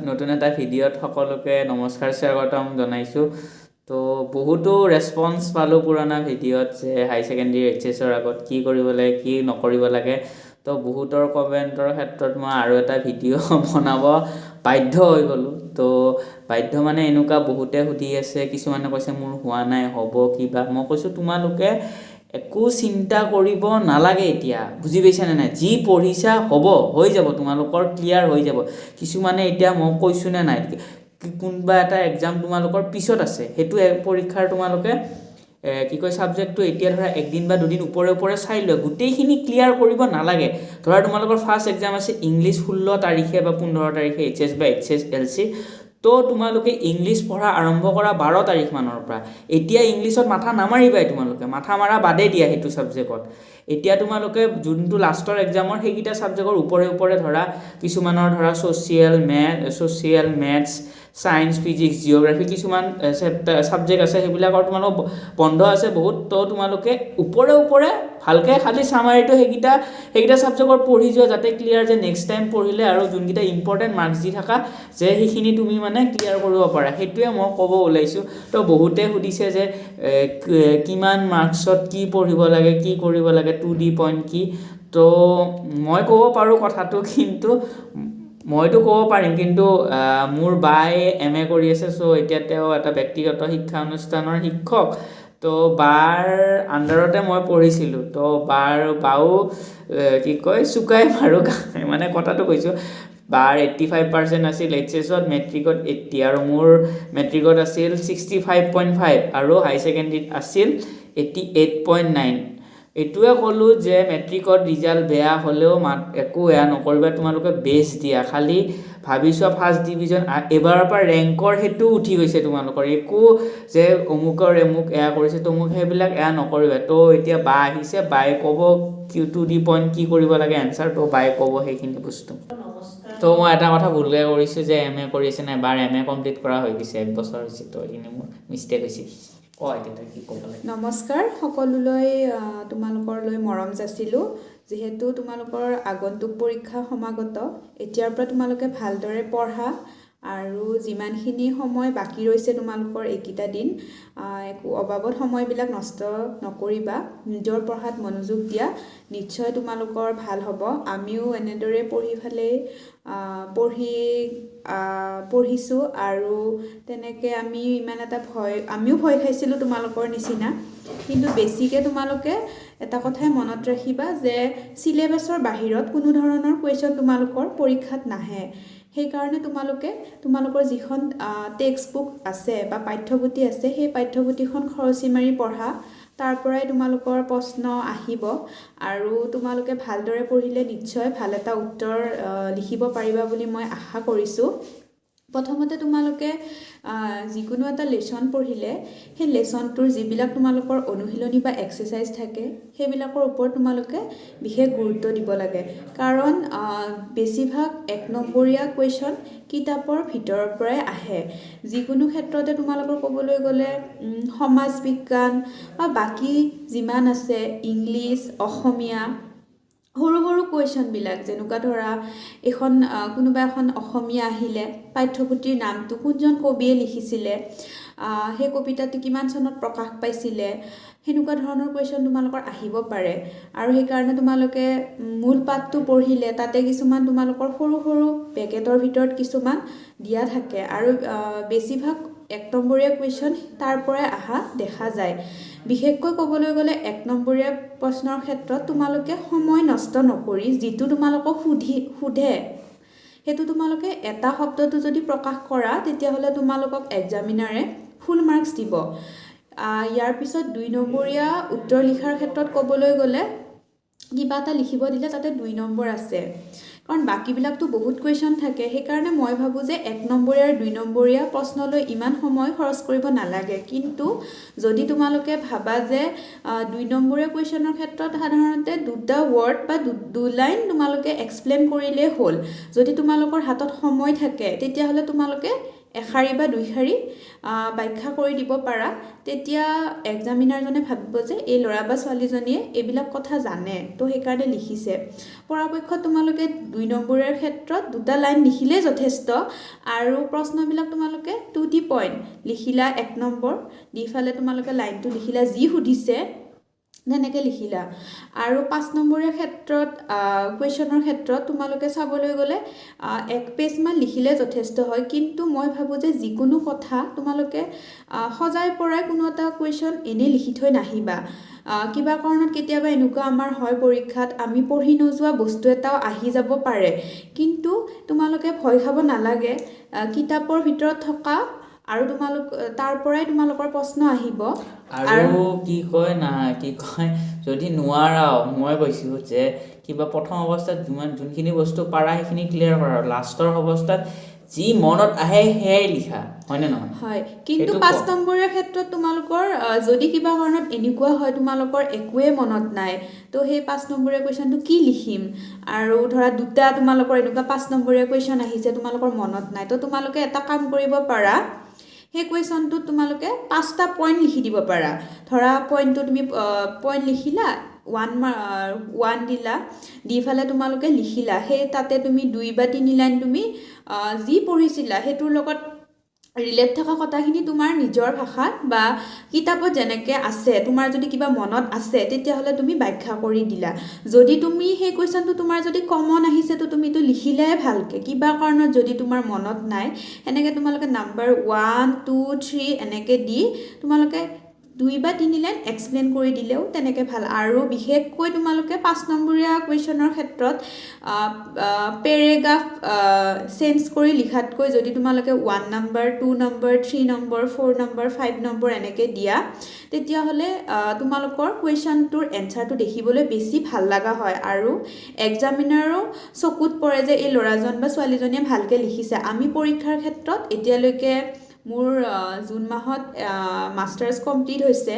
নতুন এটা ভিডিঅ'ত সকলোকে নমস্কাৰ স্বাগতম জনাইছোঁ। তো বহুতো ৰেছপন্স পালোঁ পুৰণা ভিডিঅ'ত যে হাই ছেকেণ্ডেৰী এইচএছৰ আগত কি কৰিব লাগে কি নকৰিব লাগে। তো বহুতৰ কমেণ্টৰ ক্ষেত্ৰত মই আৰু এটা ভিডিঅ' বনাব বাধ্য হৈ গ'লোঁ। তো বাধ্য মানে এনেকুৱা বহুতে সুধি আছে, কিছুমানে কৈছে মোৰ হোৱা নাই, হ'ব কিবা। মই কৈছোঁ তোমালোকে একো চিন্তা কৰিব নালাগে, এতিয়া বুজি পাইছানে নাই? যি পঢ়িছা হ'ব, হৈ যাব, তোমালোকৰ ক্লিয়াৰ হৈ যাব। কিছুমানে এতিয়া মই কৈছোঁ নে নাই, কোনোবা এটা এক্সাম তোমালোকৰ পিছত আছে, সেইটো পৰীক্ষাৰ তোমালোকে কি কয় ছাবজেক্টটো এতিয়া ধৰা একদিন বা দুদিন ওপৰে চাই লোৱা, গোটেইখিনি ক্লিয়াৰ কৰিব নালাগে। ধৰা তোমালোকৰ ফাৰ্ষ্ট এক্সাম আছে ইংলিছ 16 তাৰিখে বা 15 তাৰিখে এইচএছ বা HSLC। তো তোমালোকে ইংলিছ পঢ়া আৰম্ভ কৰা 12 তাৰিখ মানৰ পৰা। এতিয়া ইংলিছত মাথা নামাৰিবাই, তোমালোকে মাথা মাৰা বাদেই দিয়া সেইটো ছাবজেক্টত। এতিয়া তোমালোকে যোনটো লাষ্টৰ এক্সামৰ সেইকেইটা ছাবজেক্টৰ ওপৰে ধৰা কিছুমানৰ ধৰা social maths science physics geography কিছুমান ছাবজেক্ট আছে, সেইবিলাকৰ তোমালোকৰ বন্ধ আছে বহুত। তো তোমালোকে ওপৰে ভালকৈ খালি চামাৰিটো সেইকেইটা ছাবজেক্টৰ পঢ়ি যোৱা, যাতে ক্লিয়াৰ যে নেক্সট টাইম পঢ়িলে আৰু যোনকেইটা ইম্পৰ্টেণ্ট মাৰ্কছ দি থাকা যে সেইখিনি তুমি মানে ক্লিয়াৰ কৰিব পাৰা, সেইটোৱে মই ক'ব ওলাইছোঁ। তো বহুতে সুধিছে যে কিমান মাৰ্কছত কি পঢ়িব লাগে, কি কৰিব লাগে, 2D পইণ্ট কি। তো মই ক'ব পাৰোঁ কথাটো, কিন্তু মইতো ক'ব পাৰিম, কিন্তু মোৰ বায়ে MA কৰি আছে। চ' এতিয়া তেওঁ এটা ব্যক্তিগত শিক্ষা অনুষ্ঠানৰ শিক্ষক। তো বাৰ আণ্ডাৰতে মই পঢ়িছিলোঁ। তো বাও কি কয় চুকাই বাৰু, মানে কথাটো কৈছোঁ। বাৰ 85% আছিল এইচএছত, মেট্ৰিকত 80, আৰু মোৰ মেট্ৰিকত আছিল 65.5 আৰু হাই ছেকেণ্ডেৰীত আছিল 88.9। এইটোৱে ক'লোঁ যে মেট্ৰিকত ৰিজাল্ট বেয়া হ'লেও একো বেয়া নকৰিবা, তোমালোকে বেছ দিয়া। খালি ভাবিছোৱা ফাৰ্ষ্ট ডিভিজন এবাৰৰ পৰা ৰেংকৰ সেইটো উঠি গৈছে তোমালোকৰ, একো যে অমুকৰ এয়া কৰিছে তমুক সেইবিলাক এয়া নকৰিবা। তো এতিয়া বা আহিছে, বায়ে ক'ব 2D পইণ্ট কি কৰিব লাগে এনচাৰ, তো বায়ে ক'ব সেইখিনি বস্তু। তো মই এটা কথা ভুলকৈ কৰিছোঁ যে MA কৰি আছে নাই, বাৰ MA কমপ্লিট কৰা হৈ গৈছে, 1 বছৰ হৈছে। তো এইখিনি মোৰ মিষ্টেক হৈছে। কি ক'ব লাগে? নমস্কাৰ সকলোলৈ, তোমালোকৰলৈ মৰম যাচিলোঁ। যিহেতু তোমালোকৰ আগন্তুক পৰীক্ষা সমাগত, এতিয়াৰ পৰা তোমালোকে ভালদৰে পঢ়া, আৰু যিমানখিনি সময় বাকী ৰৈছে তোমালোকৰ এইকেইটা দিন, একো অবাবত সময়বিলাক নষ্ট নকৰিবা, নিজৰ পঢ়াত মনোযোগ দিয়া, নিশ্চয় তোমালোকৰ ভাল হ'ব। আমিও এনেদৰে পঢ়িছোঁ, আৰু তেনেকৈ আমিও ভয় খাইছিলোঁ তোমালোকৰ নিচিনা। কিন্তু বেছিকৈ তোমালোকে এটা কথাই মনত ৰাখিবা যে চিলেবাছৰ বাহিৰত কোনো ধৰণৰ কুৱেশ্যন তোমালোকৰ পৰীক্ষাত নাহে। সেইকাৰণে তোমালোকৰ যিখন টেক্সট বুক আছে বা পাঠ্যপুথি আছে, সেই পাঠ্যপুথিখন খৰচি মাৰি পঢ়া, তাৰ পৰাই তোমালোকৰ প্ৰশ্ন আহিব, আৰু তোমালোকে ভালদৰে পঢ়িলে নিশ্চয় ভাল এটা উত্তৰ লিখিব পাৰিবা বুলি মই আশা কৰিছোঁ। প্ৰথমতে তোমালোকে যিকোনো এটা লেচন পঢ়িলে সেই লেচনটোৰ যিবিলাক তোমালোকৰ অনুশীলনী বা এক্সাৰচাইজ থাকে, সেইবিলাকৰ ওপৰত তোমালোকে বিশেষ গুৰুত্ব দিব লাগে। কাৰণ বেছিভাগ 1 নম্বৰীয়া কুৱেশ্যন কিতাপৰ ভিতৰৰ পৰাই আহে। যিকোনো ক্ষেত্ৰতে তোমালোকৰ ক'বলৈ গ'লে সমাজ বিজ্ঞান বা বাকী যিমান আছে, ইংলিছ, অসমীয়া, সৰু কুৱেশ্যনবিলাক, যেনেকুৱা ধৰা কোনোবা এখন অসমীয়া আহিলে পাঠ্যপুথিৰ নামটো কোনজন কবিয়ে লিখিছিলে, সেই কবিতাটো কিমান চনত প্ৰকাশ পাইছিলে, সেনেকুৱা ধৰণৰ কুৱেশ্যন তোমালোকৰ আহিব পাৰে। আৰু সেইকাৰণে তোমালোকে মূল পাঠটো পঢ়িলে তাতে কিছুমান তোমালোকৰ সৰু পেকেটৰ ভিতৰত কিছুমান দিয়া থাকে, আৰু বেছিভাগ 1 নম্বৰীয়া কুৱেশ্যন তাৰ পৰাই অহা দেখা যায়। বিশেষকৈ ক'বলৈ গ'লে 1 নম্বৰীয়া প্ৰশ্নৰ ক্ষেত্ৰত তোমালোকে সময় নষ্ট নকৰি, যিটো তোমালোকক সোধে সেইটো তোমালোকে এটা শব্দটো যদি প্ৰকাশ কৰা, তেতিয়াহ'লে তোমালোকক এক্সামিনাৰে ফুল মাৰ্কছ দিব। ইয়াৰ পিছত 2 নম্বৰীয়া উত্তৰ লিখাৰ ক্ষেত্ৰত ক'বলৈ গ'লে, কিবা এটা লিখিব দিলে তাতে 2 নম্বৰ আছে, কাৰণ বাকীবিলাকতো বহুত কুৱেশ্যন থাকে। সেইকাৰণে মই ভাবোঁ যে 1 নম্বৰীয়া আৰু 2 নম্বৰীয়া প্ৰশ্নলৈ ইমান সময় খৰচ কৰিব নালাগে। কিন্তু যদি তোমালোকে ভাবা যে 2 নম্বৰীয়া কুৱেশ্যনৰ ক্ষেত্ৰত সাধাৰণতে 2টা ৱৰ্ড বা 2 লাইন তোমালোকে এক্সপ্লেইন কৰিলেই হ'ল, যদি তোমালোকৰ হাতত সময় থাকে, তেতিয়াহ'লে তোমালোকে এশাৰী বা দুইশাৰী ব্যাখ্যা কৰি দিব পাৰা, তেতিয়া এক্সামিনাৰজনে ভাবিব যে এই ল'ৰা বা ছোৱালীজনীয়ে এইবিলাক কথা জানে, তো সেইকাৰণে লিখিছে। পৰাপক্ষত তোমালোকে 2 নম্বৰৰ ক্ষেত্ৰত 2টা লাইন লিখিলেই যথেষ্ট, আৰু প্ৰশ্নবিলাক তোমালোকে টু দি পইণ্ট লিখিলা 1 নম্বৰ, দিফালে তোমালোকে লাইনটো লিখিলা যি সুধিছে তেনেকৈ লিখিলা। আৰু 5 নম্বৰৰ ক্ষেত্ৰত কুৱেশ্যনৰ ক্ষেত্ৰত তোমালোকে চাবলৈ গ'লে 1 পেজমান লিখিলে যথেষ্ট হয়, কিন্তু মই ভাবোঁ যে যিকোনো কথা তোমালোকে সজাই পৰাই কোনো এটা কুৱেশ্যন এনেই লিখি থৈ নাহিবা। কিবা কাৰণত কেতিয়াবা এনেকুৱা আমাৰ হয় পৰীক্ষাত আমি পঢ়ি নোযোৱা বস্তু এটাও আহি যাব পাৰে, কিন্তু তোমালোকে ভয় খাব নালাগে। কিতাপৰ ভিতৰত থকা আৰু তাৰ পৰাই তোমালোকৰ প্ৰশ্ন আহিব। আৰু কি কয় যদি নোৱাৰাও, মই কৈছোঁ যে কিবা প্ৰথম অৱস্থাত যোনখিনি বস্তু পাৰা সেইখিনি ক্লিয়াৰ কৰা, লাষ্টৰ অৱস্থাত যি মনত আহে সেয়াই লিখা, হয়নে নহয়? হয়, কিন্তু 5 নম্বৰৰ ক্ষেত্ৰত তোমালোকৰ যদি কিবা কাৰণত এনেকুৱা হয় তোমালোকৰ একোৱে মনত নাই, তো সেই 5 নম্বৰৰ কুৱেশ্যনটো কি লিখিম, আৰু ধৰা 2টা তোমালোকৰ এনেকুৱা 5 নম্বৰৰ কুৱেশ্যন আহিছে তোমালোকৰ মনত নাই, তো তোমালোকে এটা কাম কৰিব পাৰা, সেই কুৱেশ্যনটোত তোমালোকে 5টা পইণ্ট লিখি দিব পাৰা। ধৰা পইণ্টটো তুমি পইণ্ট লিখিলা, 1 দিলা, দি ফালে তোমালোকে লিখিলা, সেই তাতে তুমি 2 বা 3 লাইন তুমি যি পঢ়িছিলা সেইটোৰ লগত ৰিলেট থকা কথাখিনি তোমাৰ নিজৰ ভাষাত বা কিতাপত যেনেকৈ আছে, তোমাৰ যদি কিবা মনত আছে তেতিয়াহ'লে তুমি ব্যাখ্যা কৰি দিলা। যদি তুমি সেই কুৱেশ্যনটো তোমাৰ যদি কমন আহিছে তো তুমিতো লিখিলাই ভালকৈ, কিবা কাৰণত যদি তোমাৰ মনত নাই এনেকৈ তোমালোকে নাম্বাৰ 1, 2, 3 এনেকৈ দি তোমালোকে 2 বা 3 লাইন এক্সপ্লেইন কৰি দিলেও তেনেকৈ ভাল। আৰু বিশেষকৈ তোমালোকে 5 নম্বৰীয়া কুৱেশ্যনৰ ক্ষেত্ৰত পেৰেগ্ৰাফ চেঞ্জ কৰি লিখাতকৈ যদি তোমালোকে 1 number, 2 number, 3 number, 4 number, 5 number এনেকৈ দিয়া, তেতিয়াহ'লে তোমালোকৰ কুৱেশ্যনটোৰ এনচাৰটো দেখিবলৈ বেছি ভাল লগা হয়, আৰু এক্সামিনাৰো চকুত পৰে যে এই ল'ৰাজন বা ছোৱালীজনীয়ে ভালকৈ লিখিছে। আমি পৰীক্ষাৰ ক্ষেত্ৰত এতিয়ালৈকে মোৰ জুন মাহত মাষ্টাৰ্ছ কমপ্লিট হৈছে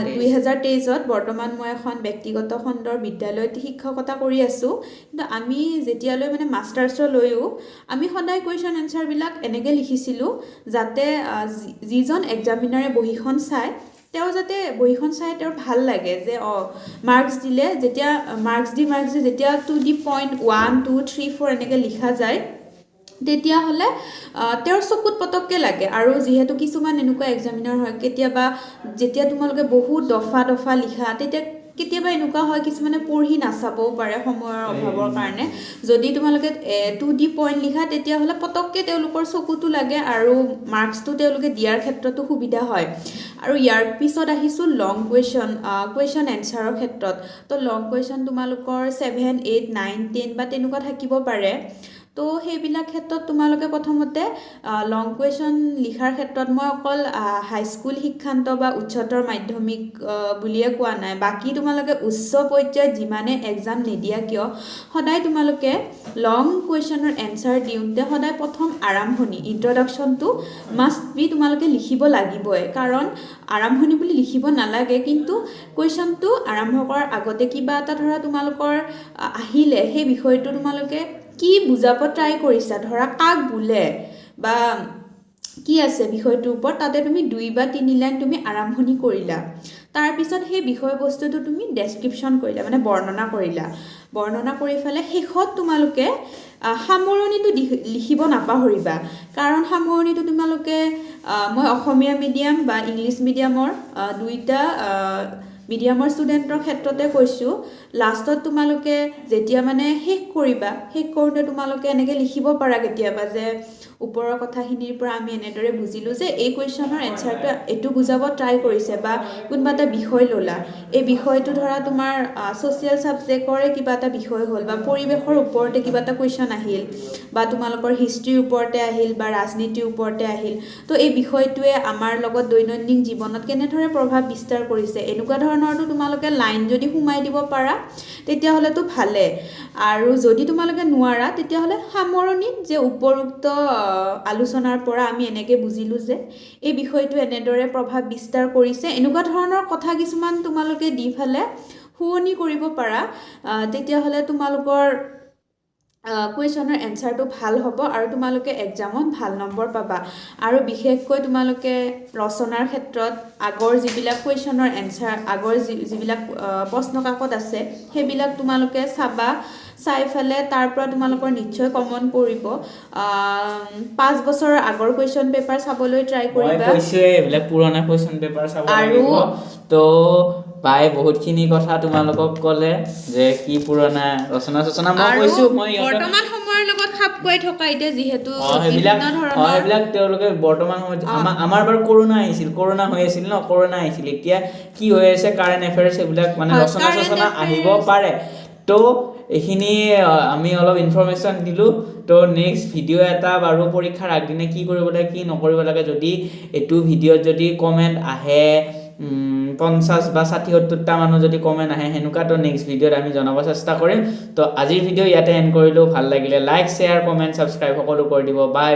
2023-ত। বৰ্তমান মই এখন ব্যক্তিগত খণ্ডৰ বিদ্যালয়ত শিক্ষকতা কৰি আছোঁ, কিন্তু আমি যেতিয়ালৈ মানে মাষ্টাৰ্ছলৈও আমি সদায় কুৱেশ্যন এনচাৰবিলাক এনেকৈ লিখিছিলোঁ যাতে যিজন এক্সামিনাৰে বহীখন চায় তেওঁ যাতে বহীখন চাই তেওঁৰ ভাল লাগে যে মাৰ্কছ দিলে, যেতিয়া মাৰ্কছ দি যেতিয়া টু দি পইণ্ট 1, 2, 3, 4 এনেকৈ লিখা যায় তেতিয়াহ'লে তেওঁৰ চকুত পটককৈ লাগে। আৰু যিহেতু কিছুমান এনেকুৱা এক্সামিনাৰ হয় কেতিয়াবা যেতিয়া তোমালোকে বহুত দফা লিখা, তেতিয়া কেতিয়াবা এনেকুৱা হয় কিছুমানে পঢ়ি নাচাবও পাৰে সময়ৰ অভাৱৰ কাৰণে। যদি তোমালোকে টু দি পইণ্ট লিখা তেতিয়াহ'লে পটককৈ তেওঁলোকৰ চকুটো লাগে আৰু মাৰ্কছটো তেওঁলোকে দিয়াৰ ক্ষেত্ৰতো সুবিধা হয়। আৰু ইয়াৰ পিছত আহিছোঁ লং কুৱেশ্যন এনচাৰৰ ক্ষেত্ৰত। তো লং কুৱেশ্যন তোমালোকৰ 7, 8, 9, 10 বা তেনেকুৱা থাকিব পাৰে। তো সেইবিলাক ক্ষেত্ৰত তোমালোকে প্ৰথমতে লং কুৱেশ্যন লিখাৰ ক্ষেত্ৰত মই অকল হাইস্কুল শিক্ষান্ত বা উচ্চতৰ মাধ্যমিক বুলিয়ে কোৱা নাই, বাকী তোমালোকে উচ্চ পৰ্যায়ত যিমানে এক্সাম নিদিয়া কিয় সদায় তোমালোকে লং কুৱেশ্যনৰ এনচাৰ দিওঁতে সদায় প্ৰথম আৰম্ভণি ইন্ট্ৰডাকশ্যনটো মাষ্ট বি তোমালোকে লিখিব লাগিবই। কাৰণ আৰম্ভণি বুলি লিখিব নালাগে, কিন্তু কুৱেশ্যনটো আৰম্ভ কৰাৰ আগতে কিবা এটা ধৰা তোমালোকৰ আহিলে সেই বিষয়টো তোমালোকে কি বুজাব ট্ৰাই কৰিছা, ধৰা কাক বোলে বা কি আছে বিষয়টোৰ ওপৰত, তাতে তুমি 2 বা 3 লাইন তুমি আৰম্ভণি কৰিলা। তাৰপিছত সেই বিষয়বস্তুটো তুমি ডেছক্ৰিপশ্যন কৰিলা, মানে বৰ্ণনা কৰিলা। বৰ্ণনা কৰি পেলাই শেষত তোমালোকে সামৰণিটো লিখিব নাপাহৰিবা। কাৰণ সামৰণিটো তোমালোকে মই অসমীয়া মিডিয়াম বা ইংলিছ মিডিয়ামৰ 2টা মিডিয়ামৰ ষ্টুডেণ্টৰ ক্ষেত্ৰতে কৈছোঁ, লাষ্টত তোমালোকে যেতিয়া মানে শেষ কৰিবা, শেষ কৰোঁতে তোমালোকে এনেকৈ লিখিব পাৰা কেতিয়াবা যে ওপৰৰ কথাখিনিৰ পৰা আমি এনেদৰে বুজিলোঁ যে এই কুৱেশ্যনৰ এনচাৰটো এইটো বুজাব ট্ৰাই কৰিছে, বা কোনোবা এটা বিষয় ল'লা, এই বিষয়টো ধৰা তোমাৰ ছ'চিয়েল ছাবজেক্টৰে কিবা এটা বিষয় হ'ল বা পৰিৱেশৰ ওপৰতে কিবা এটা কুৱেশ্যন আহিল বা তোমালোকৰ হিষ্ট্ৰীৰ ওপৰতে আহিল বা ৰাজনীতিৰ ওপৰতে আহিল, তো এই বিষয়টোৱে আমাৰ লগত দৈনন্দিন জীৱনত কেনেদৰে প্ৰভাৱ বিস্তাৰ কৰিছে, এনেকুৱা ধৰণৰতো তোমালোকে লাইন যদি সোমাই দিব পাৰা তেতিয়াহ'লেতো ভালে। আৰু যদি তোমালোকে নোৱাৰা তেতিয়াহ'লে সামৰণিত যে উপৰোক্ত আলোচনাৰ পৰা আমি এনেকৈ বুজিলোঁ যে এই বিষয়টো এনেদৰে প্ৰভাৱ বিস্তাৰ কৰিছে, এনেকুৱা ধৰণৰ কথা কিছুমান তোমালোকে দি ফালে শুৱনি কৰিব পাৰা। তেতিয়াহ'লে তোমালোকৰ কুৱেশ্যনৰ এনচাৰটো ভাল হ'ব আৰু তোমালোকে এক্সামত ভাল নম্বৰ পাবা আৰু বিশেষকৈ তোমালোকে ৰচনাৰ ক্ষেত্ৰত আগৰ যিবিলাক কুৱেশ্যনৰ এনচাৰ আগৰ যিবিলাক প্ৰশ্ন কাকত আছে সেইবিলাক তোমালোকে চাবা চাই ফেলে তাৰ পৰা তোমালোকৰ নিশ্চয় কমন পৰিব 5 বছৰৰ আগৰ কুৱেশ্যন পেপাৰ চাবলৈ ট্ৰাই মই কৰিবা কৈছোৱে এইবিলাক পুৰণা কুৱেশ্যন পেপাৰ চাব আৰু লাগিব তো বাই বহুতখিনি কথা তোমালোকক ক'লে যে কি পুৰণা ৰচনা মই আৰু কৈছো মই বৰ্তমান সময়ৰ লগত খাপ খুৱাই থকা এতিয়া যিহেতু সেইবিলাক বিভিন্ন ধৰণৰ সেইবিলাক তেওঁলোকে বৰ্তমান সময়ত আমাৰ বাৰু কৰোণা হৈ আছিল ন কৰোণা আহিছিল এতিয়া কি হৈ আছে কাৰেণ্ট এফেয়াৰ্ছ এইবিলাক মানে হয়, ৰচনা current চচনা আহিব affairs। পাৰে তো এইখিনি আমি অলপ ইনফৰমেশ্যন দিলোঁ তো নেক্সট ভিডিঅ' এটা বাৰু পৰীক্ষাৰ আগদিনা কি কৰিব লাগে কি নকৰিব লাগে যদি এইটো ভিডিঅ'ত যদি কমেণ্ট আহে 50 বা 60-70টা মানুহ যদি কমেণ্ট আহে সেনেকুৱা তো নেক্সট ভিডিঅ'ত আমি জনাব চেষ্টা কৰিম তো আজিৰ ভিডিঅ' ইয়াতে এণ্ড কৰিলোঁ ভাল লাগিলে লাইক শ্বেয়াৰ কমেণ্ট ছাবস্ক্ৰাইব সকলো কৰি দিব বাই